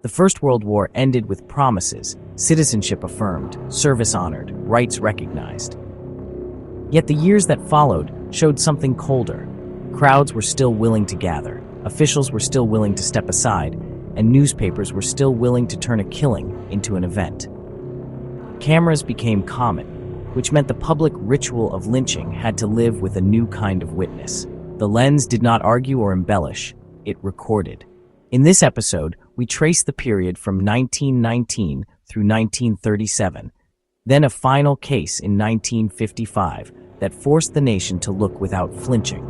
The First World War ended with promises, citizenship affirmed, service honored, rights recognized. Yet the years that followed showed something colder. Crowds were still willing to gather, officials were still willing to step aside, and newspapers were still willing to turn a killing into an event. Cameras became common, which meant the public ritual of lynching had to live with a new kind of witness. The lens did not argue or embellish, it recorded. In this episode, we trace the period from 1919 through 1937, then a final case in 1955 that forced the nation to look without flinching.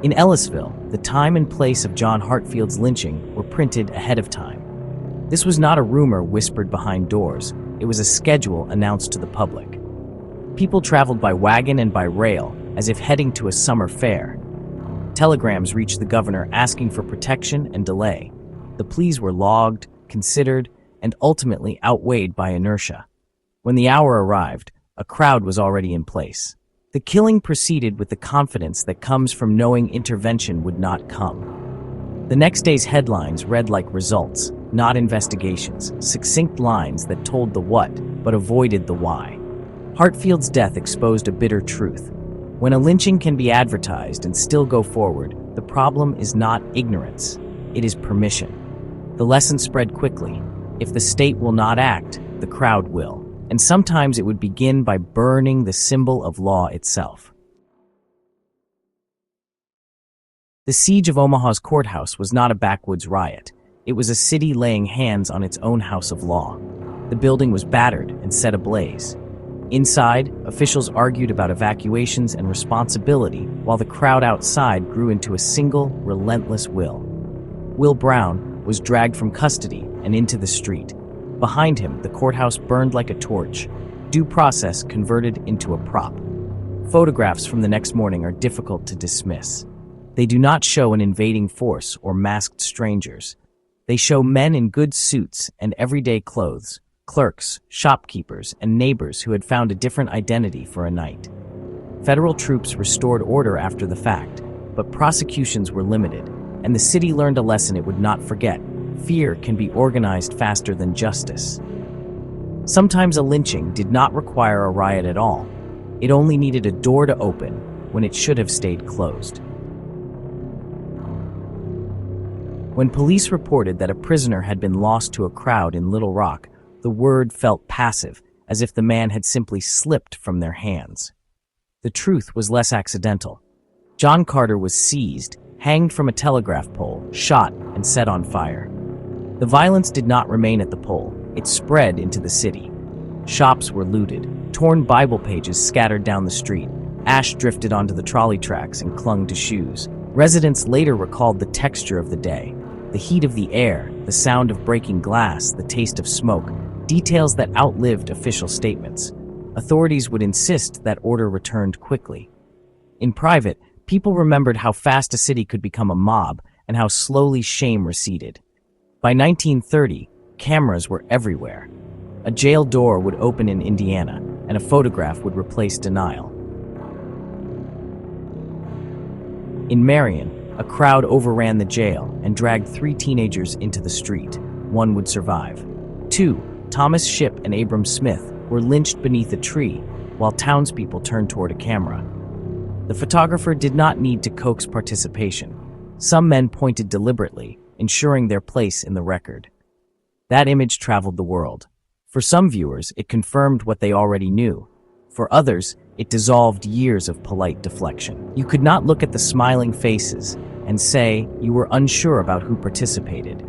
In Ellisville, the time and place of John Hartfield's lynching were printed ahead of time. This was not a rumor whispered behind doors, it was a schedule announced to the public. People traveled by wagon and by rail, as if heading to a summer fair. Telegrams reached the governor asking for protection and delay. The pleas were logged, considered, and ultimately outweighed by inertia. When the hour arrived, a crowd was already in place. The killing proceeded with the confidence that comes from knowing intervention would not come. The next day's headlines read like results, not investigations, succinct lines that told the what, but avoided the why. Hartfield's death exposed a bitter truth. When a lynching can be advertised and still go forward, the problem is not ignorance, it is permission. The lesson spread quickly. If the state will not act, the crowd will. And sometimes it would begin by burning the symbol of law itself. The siege of Omaha's courthouse was not a backwoods riot. It was a city laying hands on its own house of law. The building was battered and set ablaze. Inside, officials argued about evacuations and responsibility, while the crowd outside grew into a single, relentless will. Will Brown was dragged from custody and into the street. Behind him, the courthouse burned like a torch, due process converted into a prop. Photographs from the next morning are difficult to dismiss. They do not show an invading force or masked strangers. They show men in good suits and everyday clothes, clerks, shopkeepers, and neighbors who had found a different identity for a night. Federal troops restored order after the fact, but prosecutions were limited, and the city learned a lesson it would not forget. Fear can be organized faster than justice. Sometimes a lynching did not require a riot at all. It only needed a door to open when it should have stayed closed. When police reported that a prisoner had been lost to a crowd in Little Rock, the word felt passive, as if the man had simply slipped from their hands. The truth was less accidental. John Carter was seized, hanged from a telegraph pole, shot, and set on fire. The violence did not remain at the pole. It spread into the city. Shops were looted, torn Bible pages scattered down the street, ash drifted onto the trolley tracks and clung to shoes. Residents later recalled the texture of the day, the heat of the air, the sound of breaking glass, the taste of smoke, details that outlived official statements. Authorities would insist that order returned quickly. In private, people remembered how fast a city could become a mob and how slowly shame receded. By 1930, cameras were everywhere. A jail door would open in Indiana, and a photograph would replace denial. In Marion, a crowd overran the jail and dragged 3 teenagers into the street. One would survive. 2, Thomas Shipp and Abram Smith, were lynched beneath a tree, while townspeople turned toward a camera. The photographer did not need to coax participation. Some men pointed deliberately, ensuring their place in the record. That image traveled the world. For some viewers, it confirmed what they already knew. For others, it dissolved years of polite deflection. You could not look at the smiling faces and say you were unsure about who participated.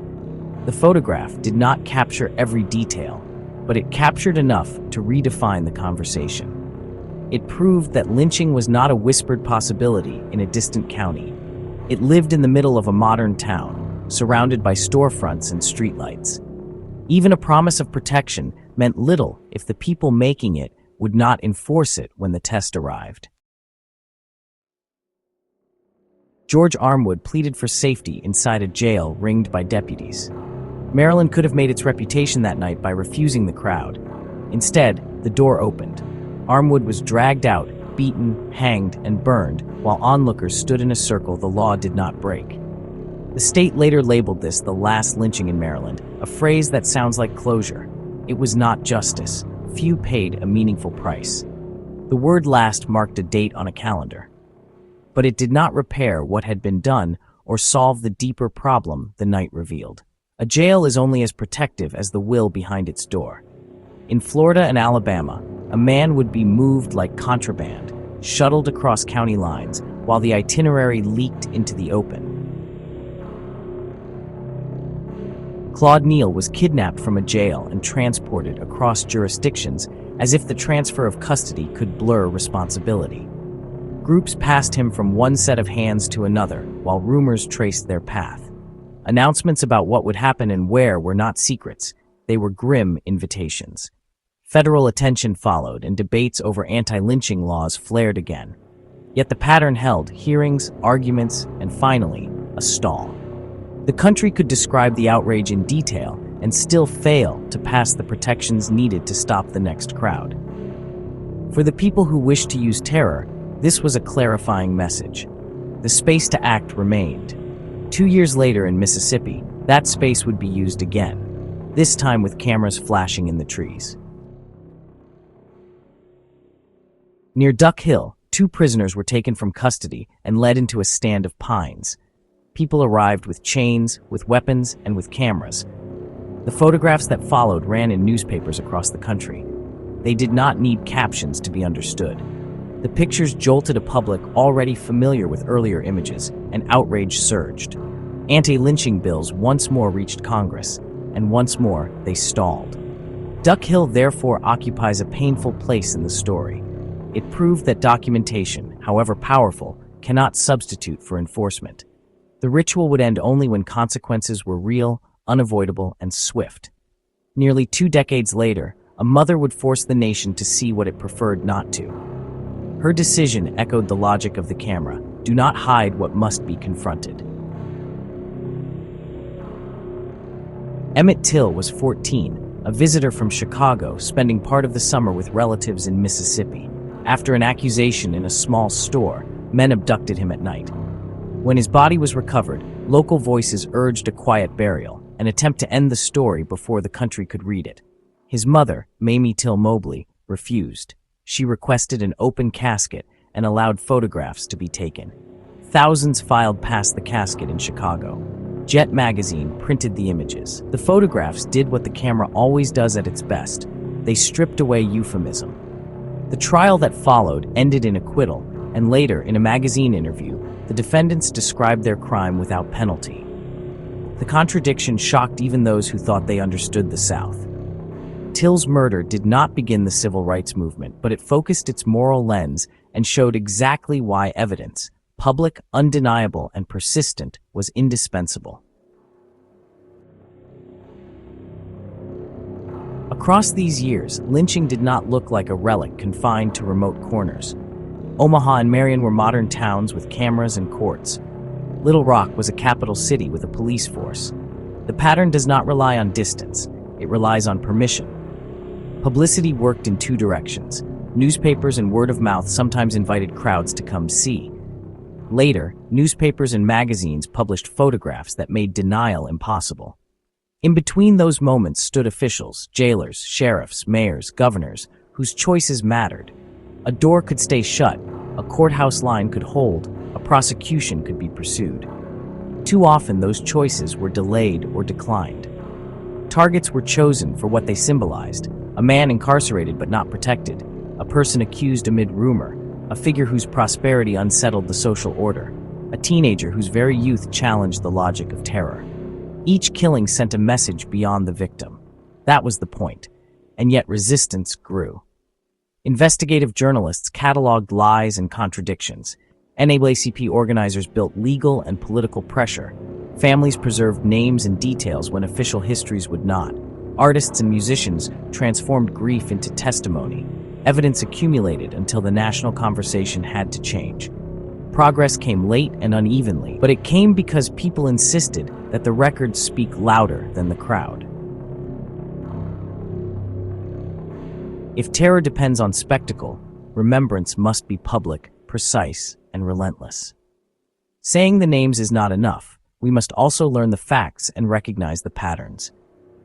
The photograph did not capture every detail, but it captured enough to redefine the conversation. It proved that lynching was not a whispered possibility in a distant county. It lived in the middle of a modern town, surrounded by storefronts and streetlights. Even a promise of protection meant little if the people making it would not enforce it when the test arrived. George Armwood pleaded for safety inside a jail ringed by deputies. Maryland could have made its reputation that night by refusing the crowd. Instead, the door opened. Armwood was dragged out, beaten, hanged, and burned, while onlookers stood in a circle the law did not break. The state later labeled this the last lynching in Maryland, a phrase that sounds like closure. It was not justice. Few paid a meaningful price. The word last marked a date on a calendar. But it did not repair what had been done or solve the deeper problem the night revealed. A jail is only as protective as the will behind its door. In Florida and Alabama, a man would be moved like contraband, shuttled across county lines, while the itinerary leaked into the open. Claude Neal was kidnapped from a jail and transported across jurisdictions as if the transfer of custody could blur responsibility. Groups passed him from one set of hands to another, while rumors traced their path. Announcements about what would happen and where were not secrets, they were grim invitations. Federal attention followed, and debates over anti-lynching laws flared again. Yet the pattern held: hearings, arguments, and finally, a stall. The country could describe the outrage in detail and still fail to pass the protections needed to stop the next crowd. For the people who wished to use terror, this was a clarifying message. The space to act remained. 2 years later in Mississippi, that space would be used again, this time with cameras flashing in the trees. Near Duck Hill, 2 prisoners were taken from custody and led into a stand of pines. People arrived with chains, with weapons, and with cameras. The photographs that followed ran in newspapers across the country. They did not need captions to be understood. The pictures jolted a public already familiar with earlier images, and outrage surged. Anti-lynching bills once more reached Congress, and once more they stalled. Duck Hill therefore occupies a painful place in the story. It proved that documentation, however powerful, cannot substitute for enforcement. The ritual would end only when consequences were real, unavoidable, and swift. Nearly 2 decades later, a mother would force the nation to see what it preferred not to. Her decision echoed the logic of the camera: do not hide what must be confronted. Emmett Till was 14, a visitor from Chicago, spending part of the summer with relatives in Mississippi. After an accusation in a small store, men abducted him at night. When his body was recovered, local voices urged a quiet burial, an attempt to end the story before the country could read it. His mother, Mamie Till Mobley, refused. She requested an open casket and allowed photographs to be taken. Thousands filed past the casket in Chicago. Jet magazine printed the images. The photographs did what the camera always does at its best. They stripped away euphemism. The trial that followed ended in acquittal, and later, in a magazine interview, the defendants described their crime without penalty. The contradiction shocked even those who thought they understood the South. Till's murder did not begin the civil rights movement, but it focused its moral lens and showed exactly why evidence, public, undeniable, and persistent, was indispensable. Across these years, lynching did not look like a relic confined to remote corners. Omaha and Marion were modern towns with cameras and courts. Little Rock was a capital city with a police force. The pattern does not rely on distance, it relies on permission. Publicity worked in 2 directions. Newspapers and word of mouth sometimes invited crowds to come see. Later, newspapers and magazines published photographs that made denial impossible. In between those moments stood officials, jailers, sheriffs, mayors, governors, whose choices mattered. A door could stay shut, a courthouse line could hold, a prosecution could be pursued. Too often those choices were delayed or declined. Targets were chosen for what they symbolized: a man incarcerated but not protected, a person accused amid rumor, a figure whose prosperity unsettled the social order, a teenager whose very youth challenged the logic of terror. Each killing sent a message beyond the victim. That was the point, and yet resistance grew. Investigative journalists cataloged lies and contradictions. NAACP organizers built legal and political pressure. Families preserved names and details when official histories would not. Artists and musicians transformed grief into testimony. Evidence accumulated until the national conversation had to change. Progress came late and unevenly, but it came because people insisted that the records speak louder than the crowd. If terror depends on spectacle, remembrance must be public, precise, and relentless. Saying the names is not enough. we must also learn the facts and recognize the patterns.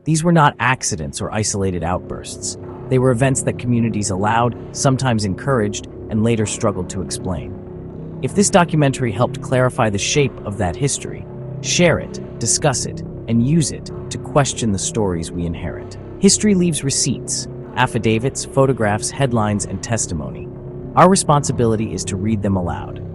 These were not accidents or isolated outbursts. They were events that communities allowed, sometimes encouraged, and later struggled to explain. If this documentary helped clarify the shape of that history, share it, discuss it, and use it to question the stories we inherit. History leaves receipts, affidavits, photographs, headlines, and testimony. Our responsibility is to read them aloud.